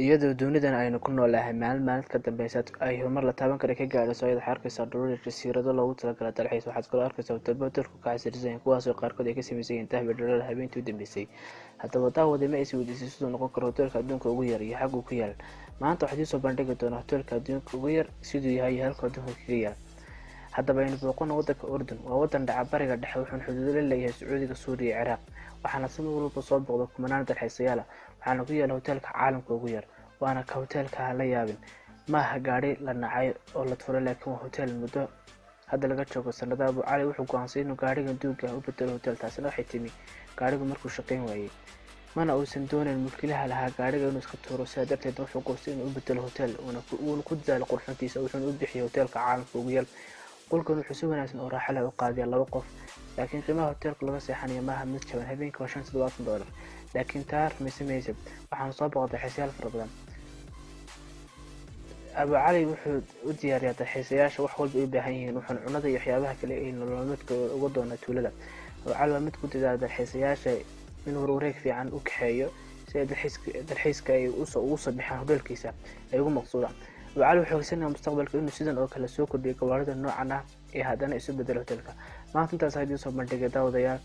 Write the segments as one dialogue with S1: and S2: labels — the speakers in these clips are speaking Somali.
S1: iyadoo dunidan aynu ku noolahay maalin ka dambaysa ay horumar la taaban karo ka gaadhayso ayada arkaysa dhulal jasiirado loogu talagalay dalxiis. waxaad kaloo arkaysaa dalku ka xiriirsan kuwaasoo qaarkood ay ka samaysan yihiin dahab dhalal habeentii u dambeysay. haddaba daawada ma aysan weydiisay siduu noqon karo hoteelka adduunka ugu yar iyo xaguu ku yaal. maanta waxaan soo bandhigi doonaa hoteelka adduunka ugu yar siduu yahay iyo halka adduunka kaga yaal. haddaba aynu booqano waddanka Urdun. waa waddan dhaca bariga dhexe, wuxuuna xuduud la leeyahay Sacuudiga, Suuriya iyo Ciraaq. waxaana sanad walba soo booqda kumanaan dalxiisayaal ah. waxaana ku yaala hoteelka caalamka ugu yar, waana ka hoteelka ha la yaabin. maaha gaari la nacay oo la tuuray, laakiin waa hotel muddo hadda laga joogo sanada. Abu Cali wuxuu go'aansaday inuu gaariga duuga u bedelo hotel. taasina waxay timi gaarigu markuu shaqayn waayay, mana uusan doonayn mulkiilaha lahaa gaariga inuu iska tuuro. sidaa darteed wuxuu goostay inuu u bedelo hotel, uuna ku dadaalo qurxintiisa. wuxuuna u bixiyay hoteelka caalamka ugu yar. qolkan wuxuu si wanaagsan oo raaxo leh u qaadayaa 2 qof, laakiin qiimaha hoteelka laga seexanayo maaha mid jaban. habeenkii waa $75, laakiin taa rumaysamaysa. waxaana soo booqday dalxiisayaal fara badan. Abu Cali wuxuu u diyaariyaa dalxiisayaasha wax walba ay u baahan yihiin, wuxuuna cunada iyo waxyaabaha kale ee nolol maalmeedka uga doonaa tuulada. Abu Cali waa mid ku dadaala dalxiisayaasha inuu wareeg fiican u kaxeeyo si ay dalxiiska ay ugu soo bixaan hoteelkiisa ay ugu maqsuudaan. Abu Cali wuxuu xigsanaya mustaqbalka inuu sidan oo kale soo kordhiyo gawaarida noocan ah ee haddana isu bedelo hoteelka. maanta intaas ayaan soo bandhigay daawadayaal.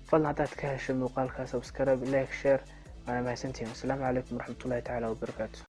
S1: fadlan haddaad ka heshay muuqaalka subscribe, like, share. waana mahadsantihiin. asalaamu calaykum waraxmatullaahi tacaala wabarakaatu.